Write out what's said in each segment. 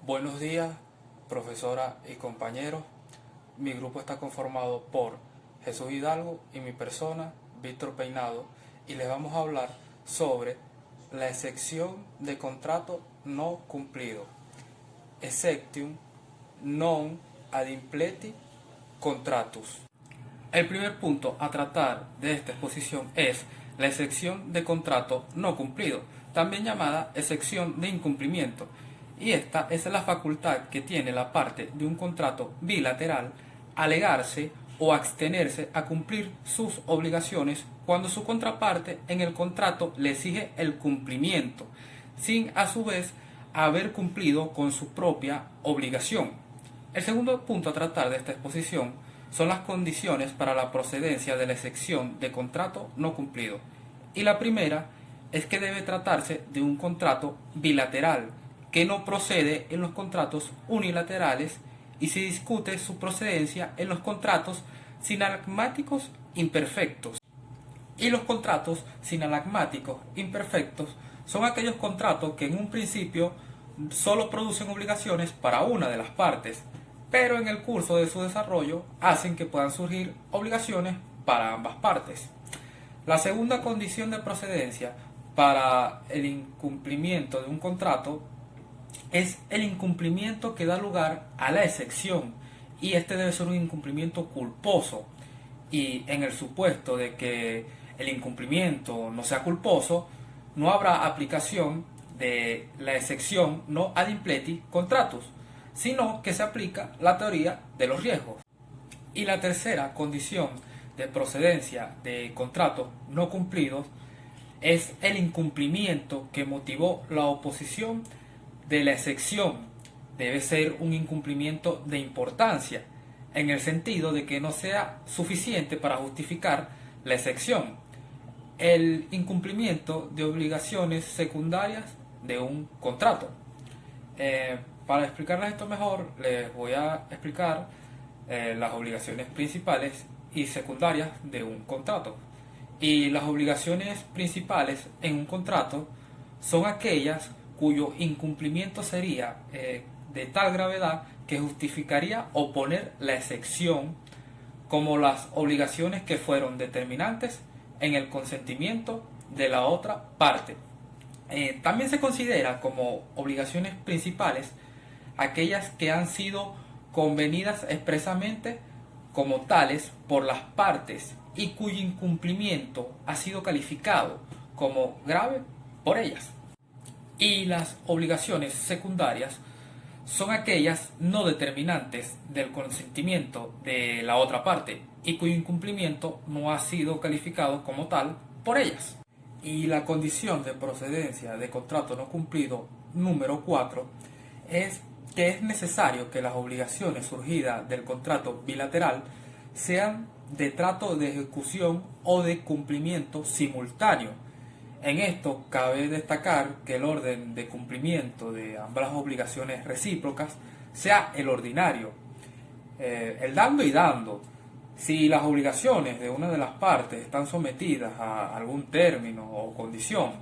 Buenos días, profesora y compañeros. Mi grupo está conformado por Jesús Hidalgo y mi persona, Víctor Peinado, y les vamos a hablar sobre la excepción de contrato no cumplido, exception non ad impleti contratus. El primer punto a tratar de esta exposición es la excepción de contrato no cumplido, también llamada excepción de incumplimiento, y esta es la facultad que tiene la parte de un contrato bilateral a negarse o abstenerse a cumplir sus obligaciones cuando su contraparte en el contrato le exige el cumplimiento, sin a su vez haber cumplido con su propia obligación. El segundo punto a tratar de esta exposición son las condiciones para la procedencia de la excepción de contrato no cumplido. Y la primera es que debe tratarse de un contrato bilateral, que no procede en los contratos unilaterales y se discute su procedencia en los contratos sinalagmáticos imperfectos. Y los contratos sinalagmáticos imperfectos son aquellos contratos que en un principio solo producen obligaciones para una de las partes, pero en el curso de su desarrollo hacen que puedan surgir obligaciones para ambas partes. La segunda condición de procedencia para el incumplimiento de un contrato es el incumplimiento que da lugar a la excepción, y este debe ser un incumplimiento culposo, y en el supuesto de que el incumplimiento no sea culposo, no habrá aplicación de la excepción no ad impleti contratus, sino que se aplica la teoría de los riesgos. Y la tercera condición de procedencia de contratos no cumplidos es el incumplimiento que motivó la oposición de la excepción. Debe ser un incumplimiento de importancia, en el sentido de que no sea suficiente para justificar la excepción. El incumplimiento de obligaciones secundarias de un contrato. Para explicarles esto mejor, les voy a explicar las obligaciones principales y secundarias de un contrato. Y las obligaciones principales en un contrato son aquellas cuyo incumplimiento sería de tal gravedad que justificaría oponer la excepción, como las obligaciones que fueron determinantes en el consentimiento de la otra parte. También se considera como obligaciones principales aquellas que han sido convenidas expresamente como tales por las partes y cuyo incumplimiento ha sido calificado como grave por ellas. Y las obligaciones secundarias son aquellas no determinantes del consentimiento de la otra parte y cuyo incumplimiento no ha sido calificado como tal por ellas. Y la condición de procedencia de contrato no cumplido número 4 es que es necesario que las obligaciones surgidas del contrato bilateral sean de trato de ejecución o de cumplimiento simultáneo. En esto cabe destacar que el orden de cumplimiento de ambas obligaciones recíprocas sea el ordinario, el dando y dando. Si las obligaciones de una de las partes están sometidas a algún término o condición,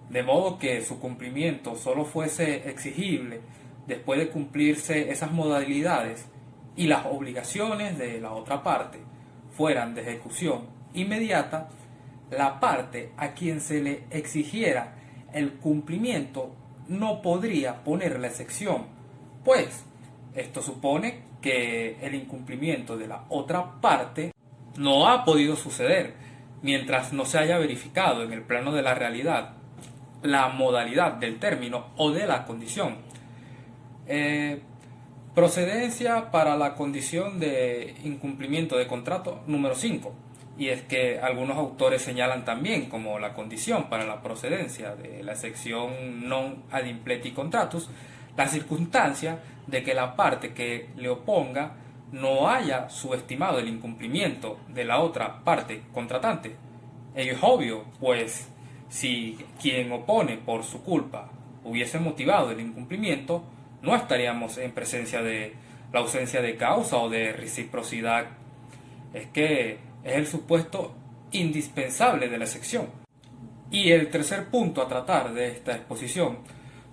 de modo que su cumplimiento solo fuese exigible después de cumplirse esas modalidades, y las obligaciones de la otra parte fueran de ejecución inmediata, la parte a quien se le exigiera el cumplimiento no podría poner la excepción, pues esto supone que el incumplimiento de la otra parte no ha podido suceder mientras no se haya verificado en el plano de la realidad la modalidad del término o de la condición. Procedencia para la condición de incumplimiento de contrato número 5. Y es que algunos autores señalan también como la condición para la procedencia de la excepción non ad impleti contratus la circunstancia de que la parte que le oponga no haya subestimado el incumplimiento de la otra parte contratante. Ello es obvio, pues si quien opone por su culpa hubiese motivado el incumplimiento, no estaríamos en presencia de la ausencia de causa o de reciprocidad. Es que es el supuesto indispensable de la excepción. Y el tercer punto a tratar de esta exposición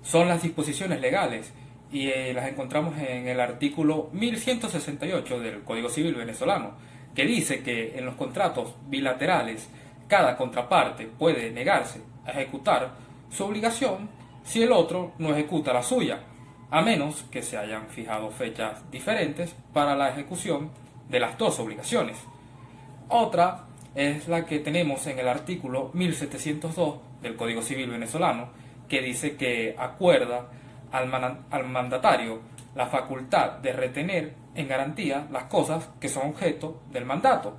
son las disposiciones legales y las encontramos en el artículo 1168 del Código Civil venezolano, que dice que en los contratos bilaterales cada contraparte puede negarse a ejecutar su obligación si el otro no ejecuta la suya, a menos que se hayan fijado fechas diferentes para la ejecución de las dos obligaciones. Otra es la que tenemos en el artículo 1702 del Código Civil venezolano, que dice que acuerda al mandatario la facultad de retener en garantía las cosas que son objeto del mandato,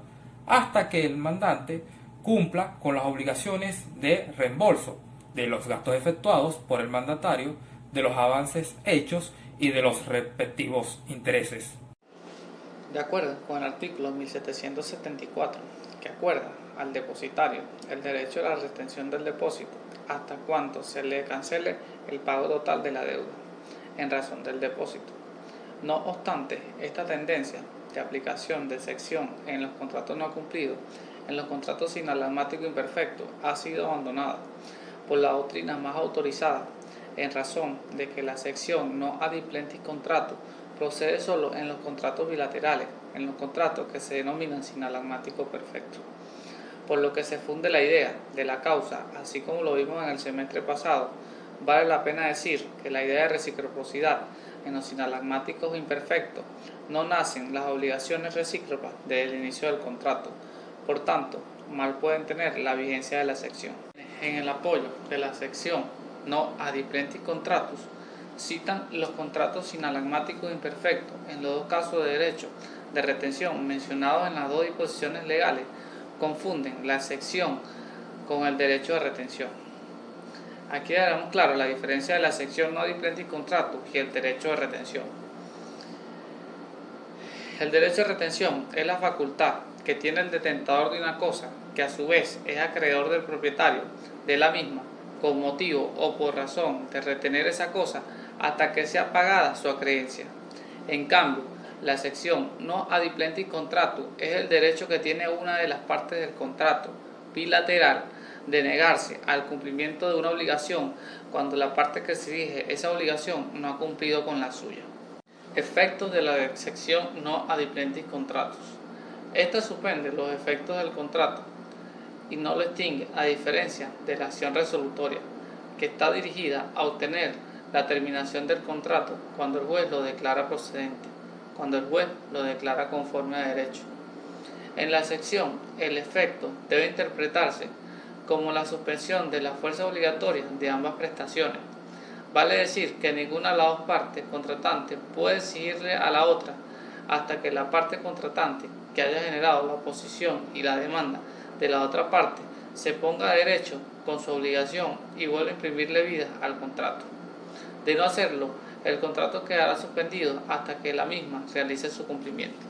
hasta que el mandante cumpla con las obligaciones de reembolso de los gastos efectuados por el mandatario, de los avances hechos y de los respectivos intereses. De acuerdo con el artículo 1774, que acuerda al depositario el derecho a la retención del depósito hasta cuando se le cancele el pago total de la deuda en razón del depósito. No obstante, esta tendencia de aplicación de sección en los contratos no cumplidos, en los contratos sinalagmáticos imperfectos, ha sido abandonada por la doctrina más autorizada en razón de que la sección no adiplentis contrato procede solo en los contratos bilaterales, en los contratos que se denominan sinalagmáticos perfectos. Por lo que se funde la idea de la causa, así como lo vimos en el semestre pasado, vale la pena decir que la idea de reciprocidad en los sinalagmáticos imperfectos no nacen las obligaciones recíprocas desde el inicio del contrato, por tanto, mal pueden tener la vigencia de la sección. En el apoyo de la sección no adiplentis contratus, citan los contratos sinalagmáticos imperfectos en los dos casos de derecho de retención mencionados en las dos disposiciones legales, confunden la sección con el derecho de retención. Aquí daremos claro la diferencia de la sección no adiplentis contratus y el derecho de retención. El derecho de retención es la facultad que tiene el detentador de una cosa, que a su vez es acreedor del propietario de la misma, con motivo o por razón de retener esa cosa hasta que sea pagada su acreencia. En cambio, la sección no adiplentis contratus es el derecho que tiene una de las partes del contrato bilateral de negarse al cumplimiento de una obligación cuando la parte que exige esa obligación no ha cumplido con la suya. Efectos de la sección no adiplentis contratus. Esta suspende los efectos del contrato y no lo extingue, a diferencia de la acción resolutoria, que está dirigida a obtener la terminación del contrato cuando el juez lo declara procedente, cuando el juez lo declara conforme a derecho. En la sección, el efecto debe interpretarse como la suspensión de la fuerza obligatoria de ambas prestaciones. Vale decir que ninguna de las dos partes contratantes puede exigirle a la otra hasta que la parte contratante que haya generado la oposición y la demanda de la otra parte se ponga a derecho con su obligación y vuelva a imprimirle vida al contrato. De no hacerlo, el contrato quedará suspendido hasta que la misma realice su cumplimiento.